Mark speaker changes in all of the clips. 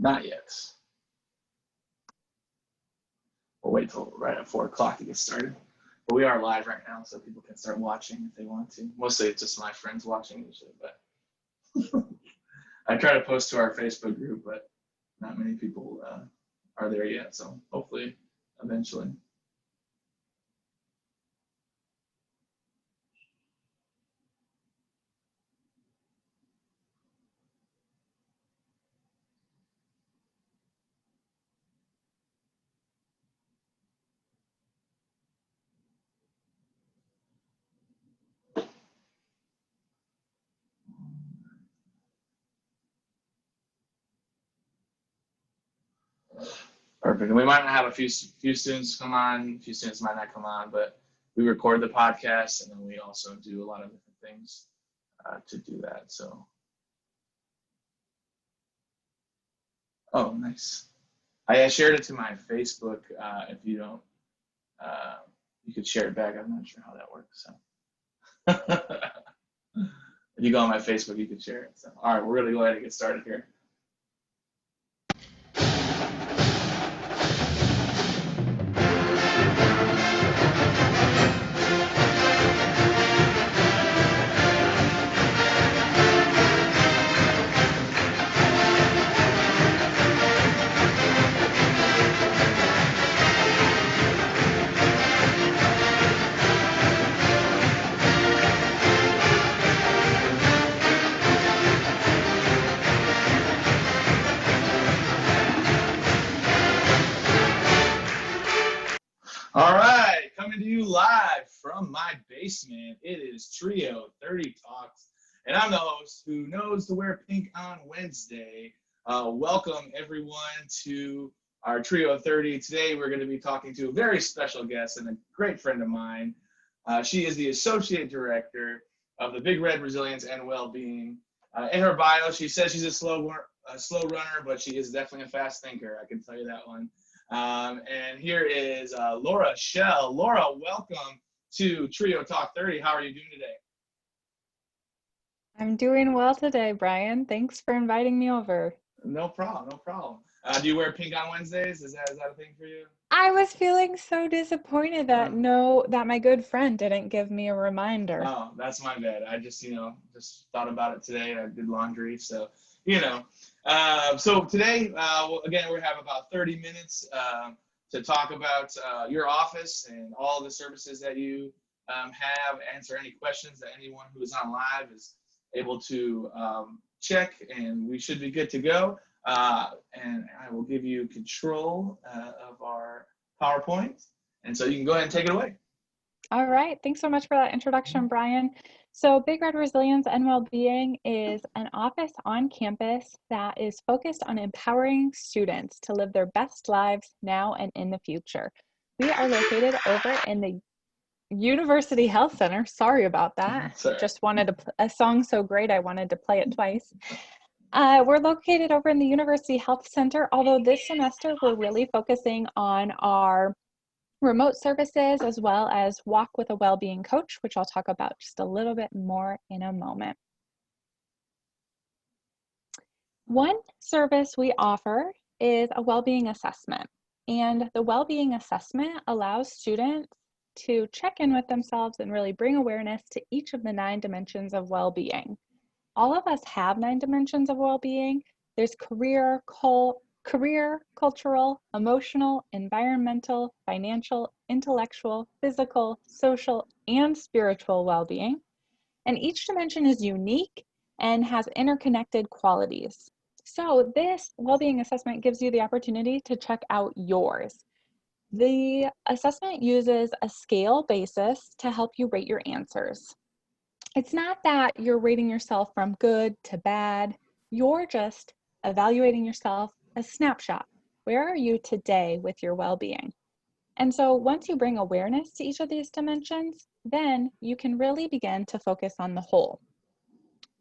Speaker 1: Not yet. We'll wait till right at 4 o'clock to get started. But we are live right now, so people can start watching if they want to. Mostly it's just my friends watching usually, but I try to post to our Facebook group, but not many people are there yet, so hopefully eventually. Perfect. And we might not have a few students come on, a few students might not come on, but we record the podcast and then we also do a lot of different things to do that. So, oh, nice. I shared it to my Facebook. If you don't, you could share it back. I'm not sure how that works. So, if you go on my Facebook, you could share it. So, all right, we're going to go ahead and get started here. All right, coming to you live from my basement. It is Trio 30 Talks, and I'm the host who knows to wear pink on Wednesday. Welcome everyone to our Trio 30. Today we're going to be talking to a very special guest and a great friend of mine. She is the Associate Director of the Big Red Resilience and Wellbeing. In her bio, she says she's a slow runner, but she is definitely a fast thinker. I can tell you that one. And here is Laura Shell. Laura, welcome to Trio Talk 30. How are you doing today?
Speaker 2: I'm doing well today, Brian. Thanks for inviting me over.
Speaker 1: No problem, no problem. Do you wear pink on Wednesdays? Is that a thing for you?
Speaker 2: I was feeling so disappointed that that my good friend didn't give me a reminder.
Speaker 1: Oh, that's my bad. I just thought about it today. I did laundry, so so today, again, we have about 30 minutes to talk about your office and all the services that you have, answer any questions that anyone who is on live is able to check, and we should be good to go. And I will give you control of our PowerPoint, and so you can go ahead and take it away.
Speaker 2: All right. Thanks so much for that introduction, Brian. So Big Red Resilience and Wellbeing is an office on campus that is focused on empowering students to live their best lives now and in the future. We are located over in the University Health Center. Sorry about that.
Speaker 1: Sorry.
Speaker 2: Just wanted a song so great I wanted to play it twice. We're located over in the University Health Center, although this semester we're really focusing on our remote services as well as Walk with a WellBeing Coach, which I'll talk about just a little bit more in a moment. One service we offer is a WellBeing Assessment, and the WellBeing Assessment allows students to check in with themselves and really bring awareness to each of the 9 dimensions of well-being. All of us have 9 dimensions of well-being. There's career, cultural, emotional, environmental, financial, intellectual, physical, social, and spiritual well-being. And each dimension is unique and has interconnected qualities. So this well-being assessment gives you the opportunity to check out yours. The assessment uses a scale basis to help you rate your answers. It's not that you're rating yourself from good to bad. You're just evaluating yourself a snapshot. Where are you today with your well-being? And so once you bring awareness to each of these dimensions, then you can really begin to focus on the whole.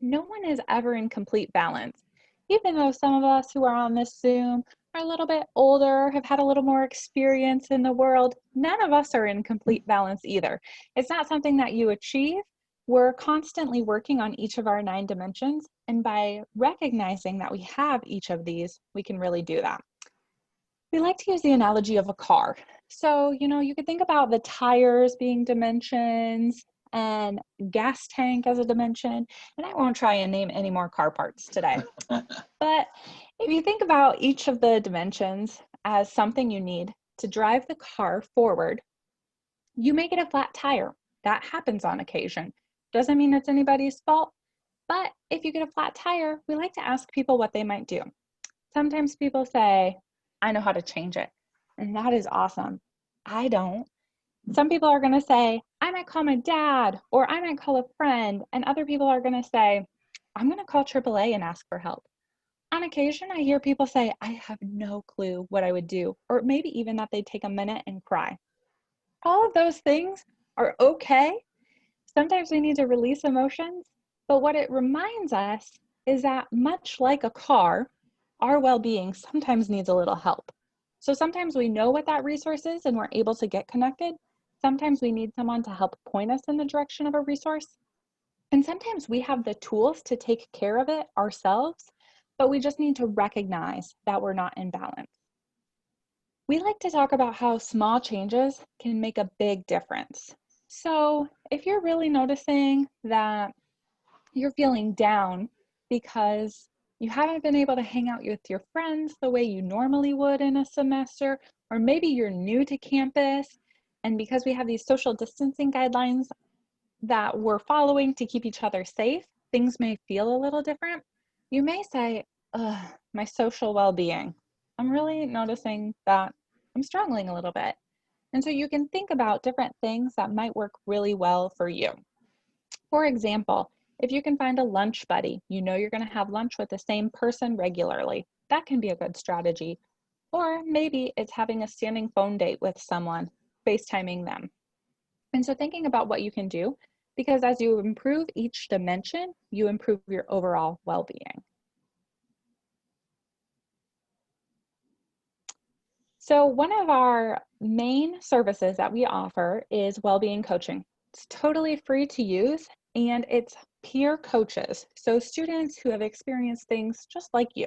Speaker 2: No one is ever in complete balance. Even though some of us who are on this Zoom are a little bit older, have had a little more experience in the world, none of us are in complete balance either. It's not something that you achieve. We're constantly working on each of our 9 dimensions, and by recognizing that we have each of these, we can really do that. We like to use the analogy of a car. So, you could think about the tires being dimensions and gas tank as a dimension, and I won't try and name any more car parts today. But if you think about each of the dimensions as something you need to drive the car forward, you may get a flat tire. That happens on occasion. Doesn't mean it's anybody's fault, but if you get a flat tire, we like to ask people what they might do. Sometimes people say, I know how to change it. And that is awesome. I don't. Some people are going to say, I might call my dad, or I might call a friend. And other people are going to say, I'm going to call AAA and ask for help. On occasion, I hear people say, I have no clue what I would do, or maybe even that they'd take a minute and cry. All of those things are okay. Sometimes we need to release emotions, but what it reminds us is that much like a car, our well-being sometimes needs a little help. So sometimes we know what that resource is and we're able to get connected. Sometimes we need someone to help point us in the direction of a resource. And sometimes we have the tools to take care of it ourselves, but we just need to recognize that we're not in balance. We like to talk about how small changes can make a big difference. So if you're really noticing that you're feeling down because you haven't been able to hang out with your friends the way you normally would in a semester, or maybe you're new to campus, and because we have these social distancing guidelines that we're following to keep each other safe, things may feel a little different. You may say, my social well-being. I'm really noticing that I'm struggling a little bit. And so you can think about different things that might work really well for you. For example, if you can find a lunch buddy, you're going to have lunch with the same person regularly. That can be a good strategy. Or maybe it's having a standing phone date with someone, FaceTiming them. And so thinking about what you can do, because as you improve each dimension, you improve your overall well-being. So one of our main services that we offer is WellBeing Coaching. It's totally free to use, and it's peer coaches, so students who have experienced things just like you.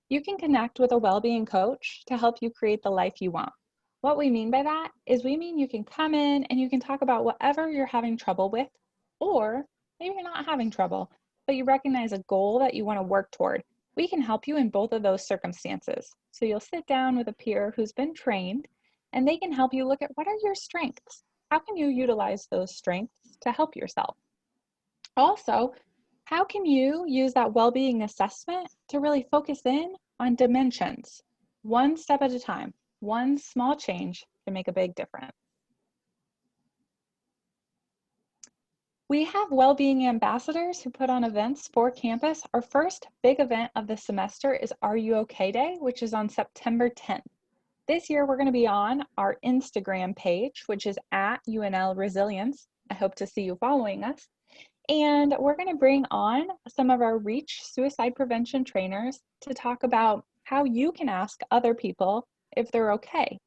Speaker 2: You can connect with a well-being coach to help you create the life you want. What we mean by that is we mean you can come in and you can talk about whatever you're having trouble with, or maybe you're not having trouble, but you recognize a goal that you want to work toward. We can help you in both of those circumstances. So you'll sit down with a peer who's been trained, and they can help you look at what are your strengths? How can you utilize those strengths to help yourself? Also, how can you use that well-being assessment to really focus in on dimensions? One step at a time, one small change can make a big difference. We have well-being ambassadors who put on events for campus. Our first big event of the semester is Are You OK Day, which is on September 10th. This year, we're going to be on our Instagram page, which is at UNL Resilience. I hope to see you following us. And we're going to bring on some of our REACH suicide prevention trainers to talk about how you can ask other people if they're okay.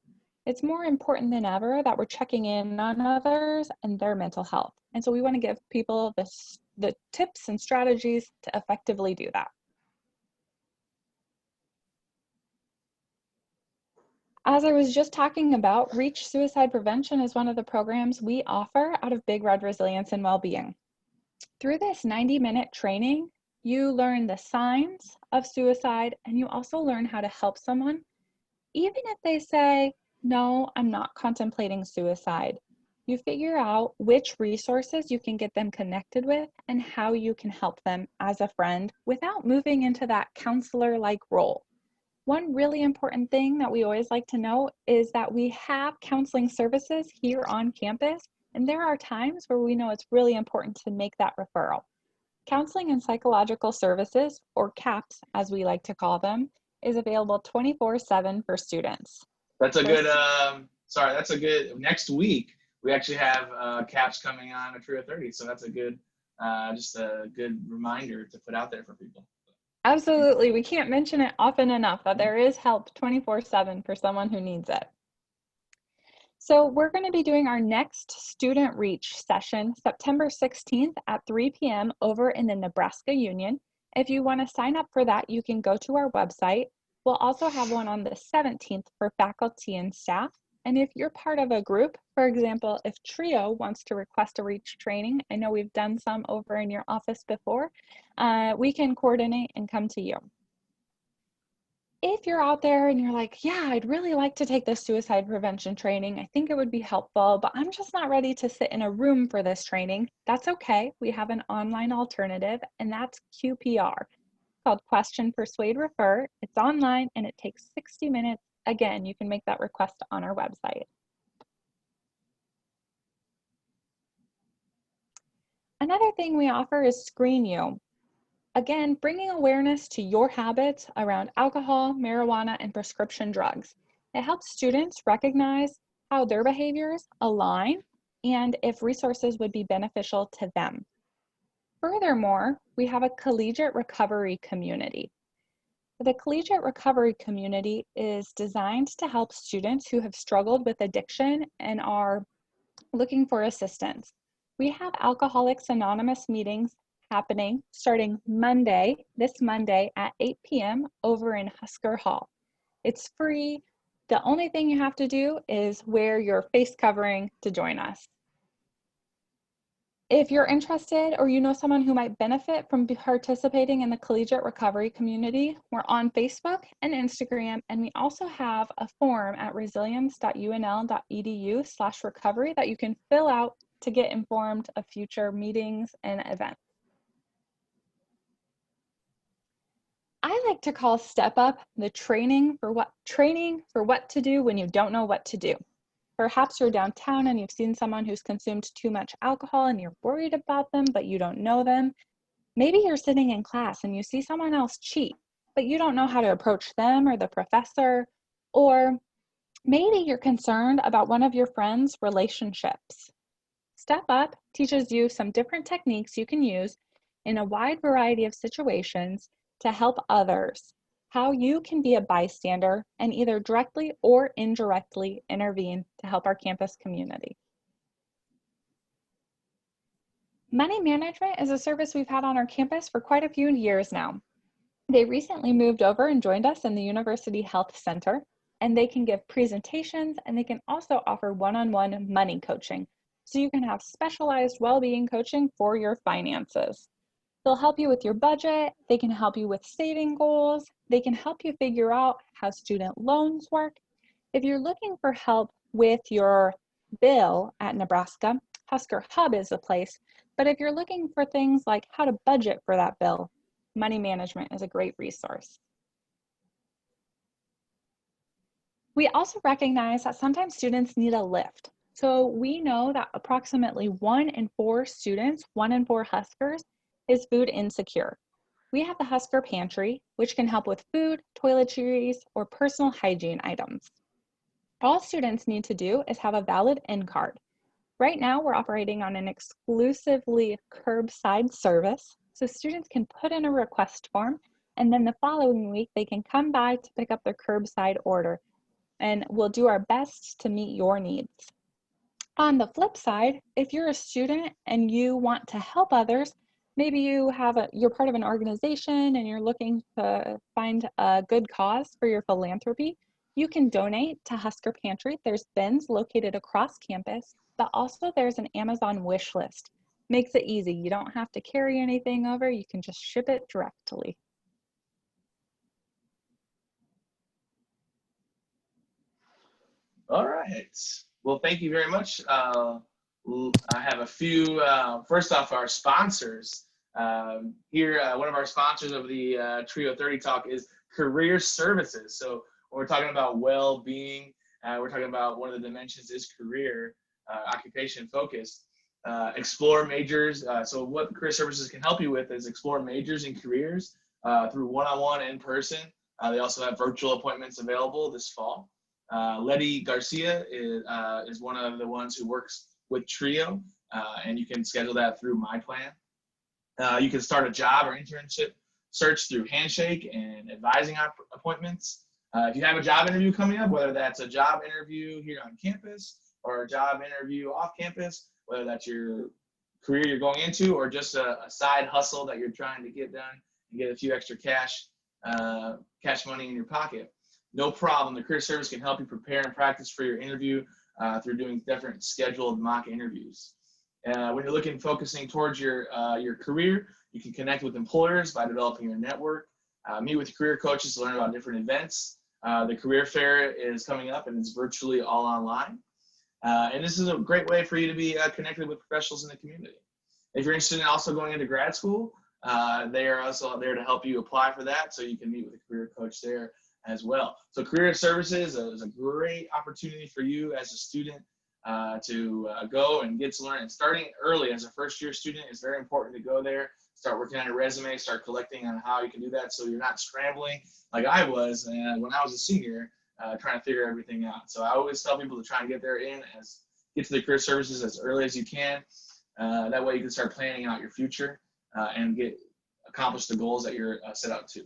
Speaker 2: It's more important than ever that we're checking in on others and their mental health. And so we want to give people the tips and strategies to effectively do that. As I was just talking about, REACH Suicide Prevention is one of the programs we offer out of Big Red Resilience and Wellbeing. Through this 90-minute training, you learn the signs of suicide, and you also learn how to help someone, even if they say, no, I'm not contemplating suicide. You figure out which resources you can get them connected with and how you can help them as a friend without moving into that counselor-like role. One really important thing that we always like to know is that we have counseling services here on campus, and there are times where we know it's really important to make that referral. Counseling and Psychological Services, or CAPS as we like to call them, is available 24/7 for students.
Speaker 1: That's a good, that's a good, next week, we actually have CAPS coming on a Trio 30, so that's a good, just a good reminder to put out there for people.
Speaker 2: Absolutely, we can't mention it often enough that there is help 24/7 for someone who needs it. So we're going to be doing our next Student Reach session September 16th at 3 p.m. over in the Nebraska Union. If you want to sign up for that, you can go to our website. We'll also have one on the 17th for faculty and staff. And if you're part of a group, for example, if TRIO wants to request a REACH training, I know we've done some over in your office before, we can coordinate and come to you. If you're out there and you're like, yeah, I'd really like to take this suicide prevention training, I think it would be helpful, but I'm just not ready to sit in a room for this training, that's okay. We have an online alternative, and that's QPR, called Question, Persuade, Refer. It's online and it takes 60 minutes. Again, you can make that request on our website. Another thing we offer is Screen You. Again, bringing awareness to your habits around alcohol, marijuana, and prescription drugs. It helps students recognize how their behaviors align and if resources would be beneficial to them. Furthermore, we have a collegiate recovery community. The collegiate recovery community is designed to help students who have struggled with addiction and are looking for assistance. We have Alcoholics Anonymous meetings happening starting this Monday at 8 p.m. over in Husker Hall. It's free. The only thing you have to do is wear your face covering to join us. If you're interested or you know someone who might benefit from participating in the collegiate recovery community, we're on Facebook and Instagram, and we also have a form at resilience.unl.edu/recovery that you can fill out to get informed of future meetings and events. I like to call Step Up the training for what to do when you don't know what to do. Perhaps you're downtown and you've seen someone who's consumed too much alcohol and you're worried about them, but you don't know them. Maybe you're sitting in class and you see someone else cheat, but you don't know how to approach them or the professor. Or maybe you're concerned about one of your friends' relationships. Step Up teaches you some different techniques you can use in a wide variety of situations to help others, how you can be a bystander and either directly or indirectly intervene to help our campus community. Money management is a service we've had on our campus for quite a few years now. They recently moved over and joined us in the University Health Center, and they can give presentations and they can also offer one-on-one money coaching. So you can have specialized well-being coaching for your finances. They'll help you with your budget, they can help you with saving goals, they can help you figure out how student loans work. If you're looking for help with your bill at Nebraska, Husker Hub is the place. But if you're looking for things like how to budget for that bill, money management is a great resource. We also recognize that sometimes students need a lift. So we know that approximately 1 in 4 students, 1 in 4 Huskers, is food insecure. We have the Husker Pantry, which can help with food, toiletries, or personal hygiene items. All students need to do is have a valid IN card. Right now, we're operating on an exclusively curbside service, so students can put in a request form, and then the following week, they can come by to pick up their curbside order, and we'll do our best to meet your needs. On the flip side, if you're a student and you want to help others, maybe you're part of an organization and you're looking to find a good cause for your philanthropy, you can donate to Husker Pantry. There's bins located across campus, but also there's an Amazon wish list. Makes it easy. You don't have to carry anything over. You can just ship it directly.
Speaker 1: All right. Well, thank you very much. I have a few, first off, our sponsors. Here, one of our sponsors of the Trio 30 Talk is Career Services. So when we're talking about well-being, we're talking about one of the dimensions is career, occupation focused. Explore majors. So what Career Services can help you with is explore majors and careers through one-on-one in person. They also have virtual appointments available this fall. Letty Garcia is one of the ones who works with Trio, and you can schedule that through My Plan. You can start a job or internship search through Handshake and advising appointments. If you have a job interview coming up, whether that's a job interview here on campus or a job interview off campus, whether that's your career you're going into or just a side hustle that you're trying to get done and get a few extra cash money in your pocket. No problem. The Career Service can help you prepare and practice for your interview through doing different scheduled mock interviews. When you're focusing towards your career, you can connect with employers by developing your network. Meet with career coaches to learn about different events. The career fair is coming up and it's virtually all online. And this is a great way for you to be connected with professionals in the community. If you're interested in also going into grad school, they are also there to help you apply for that, so you can meet with a career coach there as well. So Career Services is a great opportunity for you as a student to go and get to learn. And starting early as a first-year student is very important to go there, start working on your resume, start collecting on how you can do that so you're not scrambling like I was when I was a senior trying to figure everything out. So I always tell people to try and get to the Career Services as early as you can. That way you can start planning out your future and accomplish the goals that you're set out to.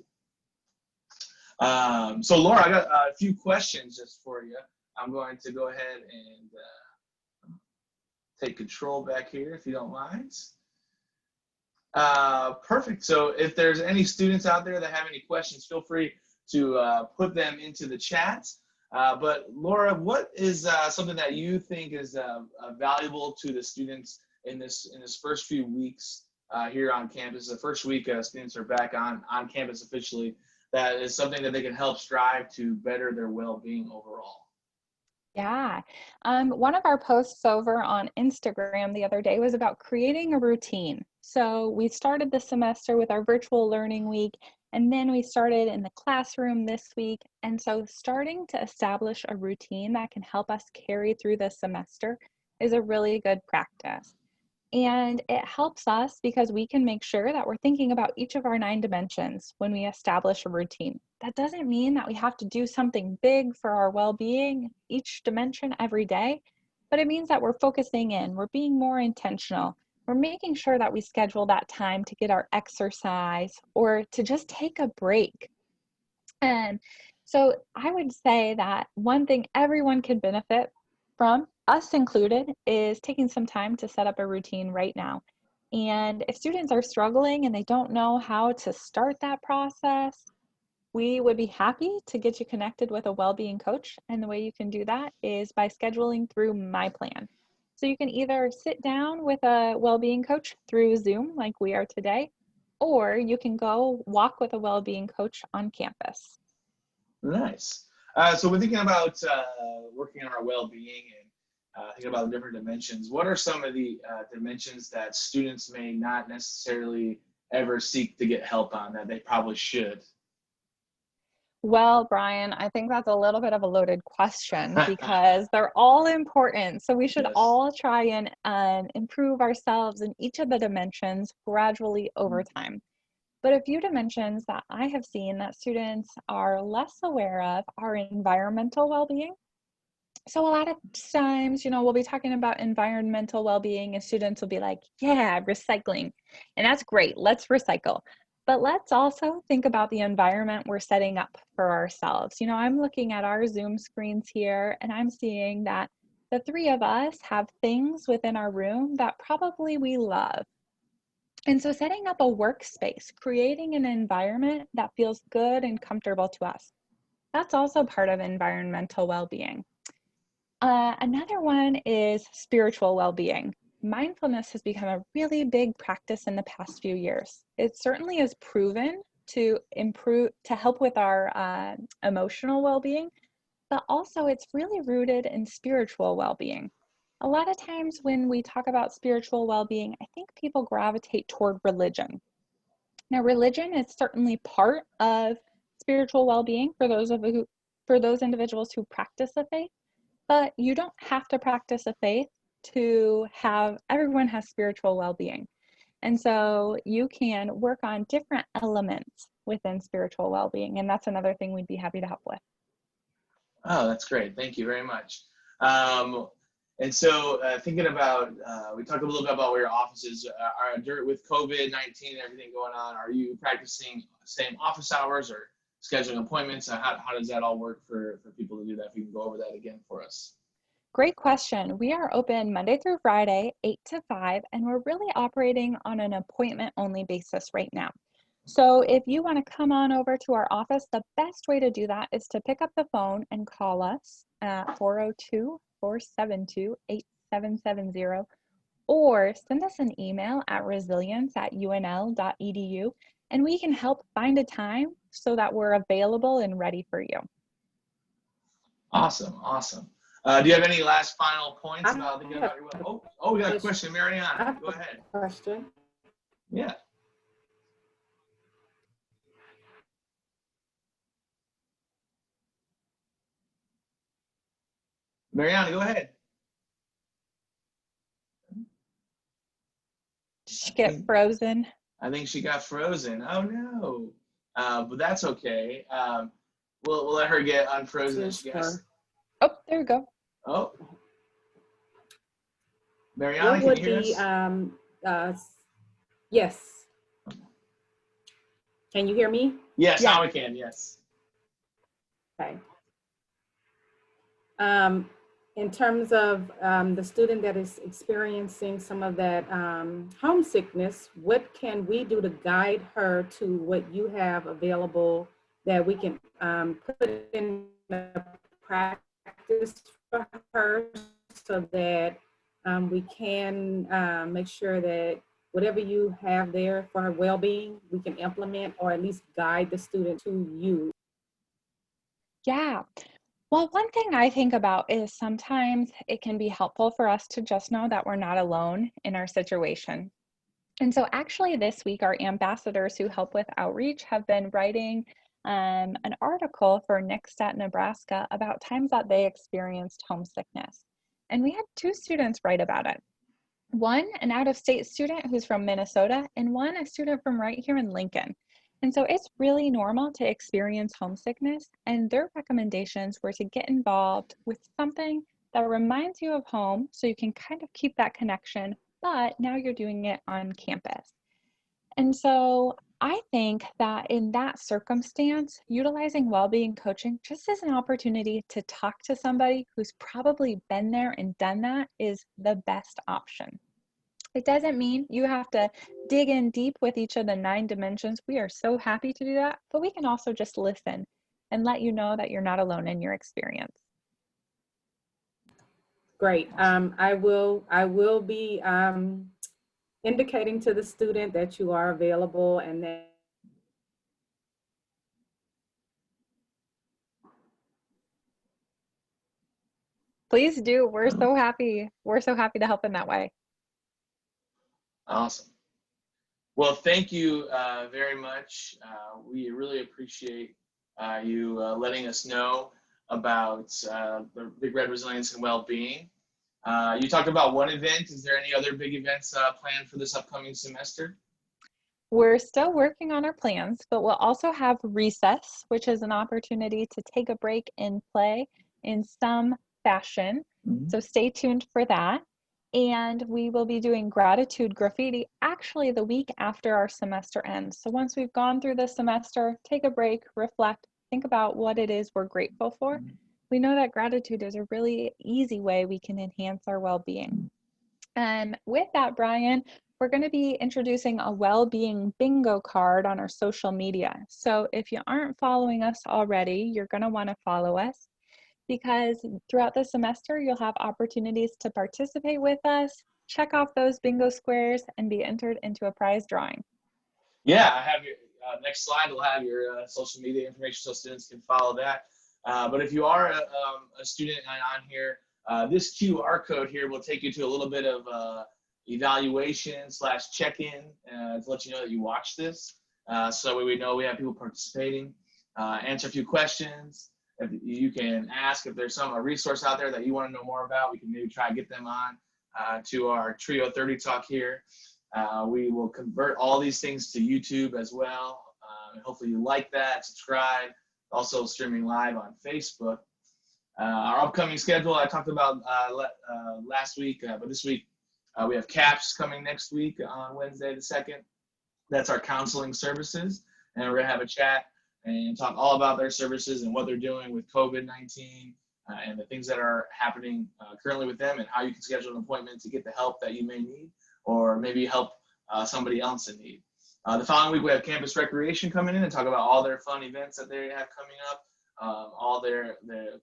Speaker 1: So Laura, I got a few questions just for you. I'm going to go ahead and take control back here if you don't mind. Perfect. So if there's any students out there that have any questions, feel free to put them into the chat. But Laura, what is something that you think is valuable to the students in this first few weeks here on campus? The first week students are back on campus officially. That is something that they can help strive to better their well-being overall.
Speaker 2: Yeah. One of our posts over on Instagram the other day was about creating a routine. So we started the semester with our virtual learning week, and then we started in the classroom this week. And so starting to establish a routine that can help us carry through the semester is a really good practice. And it helps us because we can make sure that we're thinking about each of our 9 dimensions when we establish a routine. That doesn't mean that we have to do something big for our well-being, each dimension every day, but it means that we're focusing in, we're being more intentional, we're making sure that we schedule that time to get our exercise or to just take a break. And so I would say that one thing everyone can benefit from, us included, is taking some time to set up a routine right now. And if students are struggling and they don't know how to start that process, we would be happy to get you connected with a well-being coach. And the way you can do that is by scheduling through My Plan. So you can either sit down with a well-being coach through Zoom like we are today, or you can go walk with a well-being coach on campus.
Speaker 1: Nice. So we're thinking about working on our well-being and thinking about the different dimensions. What are some of the dimensions that students may not necessarily ever seek to get help on that they probably should?
Speaker 2: Well, Brian, I think that's a little bit of a loaded question because they're all important. So we should
Speaker 1: Yes.
Speaker 2: all try and improve ourselves in each of the dimensions gradually over time. But a few dimensions that I have seen that students are less aware of are environmental well-being. So a lot of times, we'll be talking about environmental well-being and students will be like, yeah, recycling. And that's great. Let's recycle. But let's also think about the environment we're setting up for ourselves. I'm looking at our Zoom screens here and I'm seeing that the 3 of us have things within our room that probably we love. And so setting up a workspace, creating an environment that feels good and comfortable to us, that's also part of environmental well-being. Another one is spiritual well-being. Mindfulness has become a really big practice in the past few years. It certainly is proven to help with our emotional well-being, but also it's really rooted in spiritual well-being. A lot of times when we talk about spiritual well-being, I think people gravitate toward religion. Now, religion is certainly part of spiritual well-being for those individuals who practice a faith, but you don't have to practice a faith everyone has spiritual well-being. And so you can work on different elements within spiritual well-being, and that's another thing we'd be happy to help with.
Speaker 1: Oh, that's great. Thank you very much. And so thinking about, we talked a little bit about where your offices are with COVID-19 and everything going on. Are you practicing same office hours or scheduling appointments? How does that all work for people to do that? If you can go over that again for us.
Speaker 2: Great question. We are open Monday through Friday, 8 to 5, and we're really operating on an appointment-only basis right now. So if you want to come on over to our office, the best way to do that is to pick up the phone and call us at 402-472-8770, or send us an email at resilience@unl.edu, and we can help find a time so that we're available and ready for you.
Speaker 1: Awesome, awesome. Do you have any last final points about your we got a question, Mariana. Go ahead.
Speaker 3: Question.
Speaker 1: Yeah. Mariana, go ahead.
Speaker 2: Did she get frozen?
Speaker 1: I think she got frozen. Oh no. But that's okay. We'll let her get unfrozen as she gets.
Speaker 2: Oh, there we go.
Speaker 1: Oh. Mariana, can you hear us?
Speaker 3: Yes. Can you hear me?
Speaker 1: Yes, now we can, yes.
Speaker 3: Okay. In terms of the student that is experiencing some of that homesickness, what can we do to guide her to what you have available that we can put in practice for her, so that we can make sure that whatever you have there for her well-being, we can implement or at least guide the student to you?
Speaker 2: Yeah. Well, one thing I think about is sometimes it can be helpful for us to just know that we're not alone in our situation. And so actually this week, our ambassadors who help with outreach have been writing an article for Nickstadt, Nebraska about times that they experienced homesickness. And we had 2 students write about it. One, an out-of-state student who's from Minnesota, and one, a student from right here in Lincoln. And so it's really normal to experience homesickness, and their recommendations were to get involved with something that reminds you of home so you can kind of keep that connection, but now you're doing it on campus. And so I think that in that circumstance, utilizing well-being coaching just as an opportunity to talk to somebody who's probably been there and done that is the best option. It doesn't mean you have to dig in deep with each of the 9 dimensions. We are so happy to do that, but we can also just listen and let you know that you're not alone in your experience.
Speaker 3: Great. I will be indicating to the student that you are available, and that
Speaker 2: Please do. We're so happy. We're so happy to help in that way.
Speaker 1: Awesome. Well, thank you very much. We really appreciate you letting us know about the Big Red Resilience and Wellbeing. You talked about one event. Is there any other big events planned for this upcoming semester?
Speaker 2: We're still working on our plans, but we'll also have recess, which is an opportunity to take a break and play in some fashion. So stay tuned for that. And we will be doing gratitude graffiti actually the week after our semester ends. So once we've gone through the semester, take a break, reflect, think about what it is we're grateful for. We know that gratitude is a really easy way we can enhance our well-being. And with that, Brian, we're going to be introducing a well-being bingo card on our social media. So if you aren't following us already, you're going to want to follow us, because throughout the semester, you'll have opportunities to participate with us, check off those bingo squares, and be entered into a prize drawing.
Speaker 1: Yeah, I have your next slide will have your social media information so students can follow that. But if you are a student on here, this QR code here will take you to a little bit of evaluation / check-in to let you know that you watched this. So we know we have people participating, answer a few questions. If you can ask if there's a resource out there that you want to know more about, we can maybe try to get them on to our Trio 30 talk here. We will convert all these things to YouTube as well. Hopefully you like that, subscribe. Also streaming live on Facebook. Our upcoming schedule I talked about last week, but this week we have CAPS coming next week on Wednesday the 2nd. That's our counseling services, and we're going to have a chat and talk all about their services and what they're doing with COVID-19 and the things that are happening currently with them, and how you can schedule an appointment to get the help that you may need, or maybe help somebody else in need. The following week, we have Campus Recreation coming in and talk about all their fun events that they have coming up, all their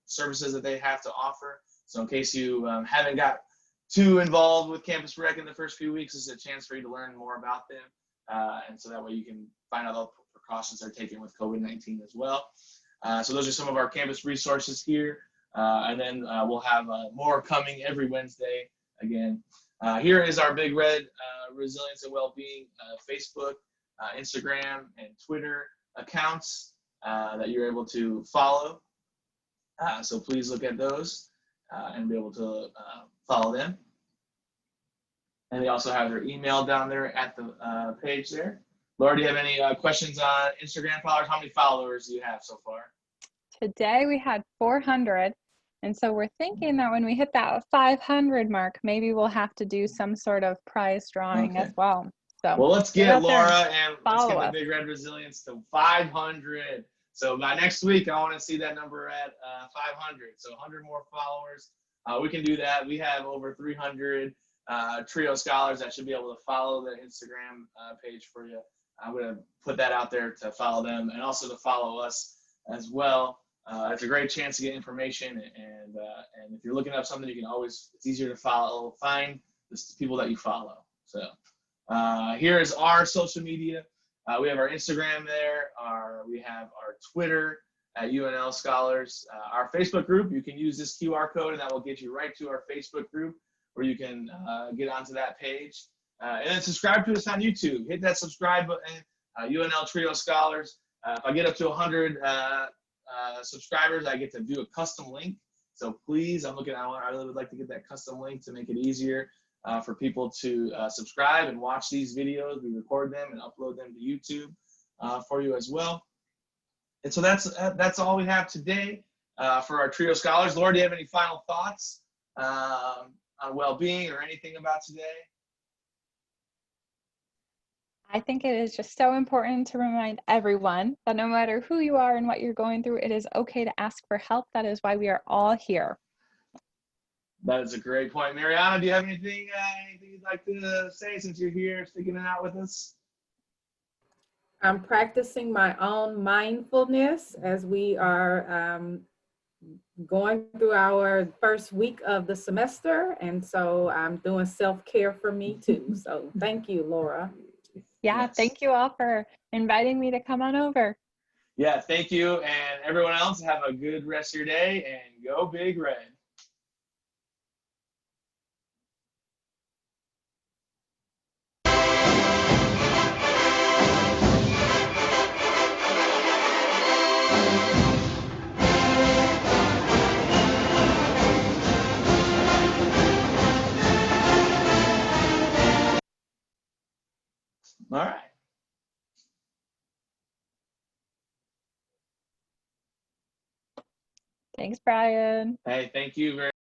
Speaker 1: services that they have to offer. So in case you haven't got too involved with Campus Rec in the first few weeks, this is a chance for you to learn more about them. And so that way you can find out all the precautions they're taking with COVID-19 as well. So those are some of our campus resources here. And then we'll have more coming every Wednesday again. Here is our Big Red Resilience and Wellbeing Facebook, Instagram, and Twitter accounts that you're able to follow. So please look at those and be able to follow them. And they also have their email down there at the page there. Laura, do you have any questions on Instagram followers? How many followers do you have so far?
Speaker 2: Today we had 400. And so we're thinking that when we hit that 500 mark, maybe we'll have to do some sort of prize drawing as well. So
Speaker 1: well, let's get Laura and let's get the Big Red Resilience to 500. So by next week, I want to see that number at 500. So 100 more followers. We can do that. We have over 300 Trio scholars that should be able to follow the Instagram page for you. I'm going to put that out there to follow them and also to follow us as well. It's a great chance to get information, and if you're looking up something, you can always, it's easier to find the people that you follow. So here is our social media. We have our Instagram there, we have our Twitter at UNL Scholars, our Facebook group. You can use this QR code and that will get you right to our Facebook group where you can get onto that page. And then subscribe to us on YouTube. Hit that subscribe button, UNL Trio Scholars. If I get up to 100 subscribers, I get to do a custom link. So please, I really would like to get that custom link to make it easier for people to subscribe and watch these videos. We record them and upload them to YouTube for you as well. And so that's all we have today for our Trio Scholars. Laura, do you have any final thoughts on well-being or anything about today?
Speaker 2: I think it is just so important to remind everyone that no matter who you are and what you're going through, it is okay to ask for help. That is why we are all here.
Speaker 1: That is a great point. Mariana, do you have anything you'd like to say since you're here sticking it out with us?
Speaker 3: I'm practicing my own mindfulness as we are going through our first week of the semester. And so I'm doing self-care for me too. So thank you, Laura.
Speaker 2: Yeah, yes. Thank you all for inviting me to come on over.
Speaker 1: Yeah, thank you. And everyone else, have a good rest of your day and go Big Red. All right.
Speaker 2: Thanks, Brian.
Speaker 1: Hey, thank you very much.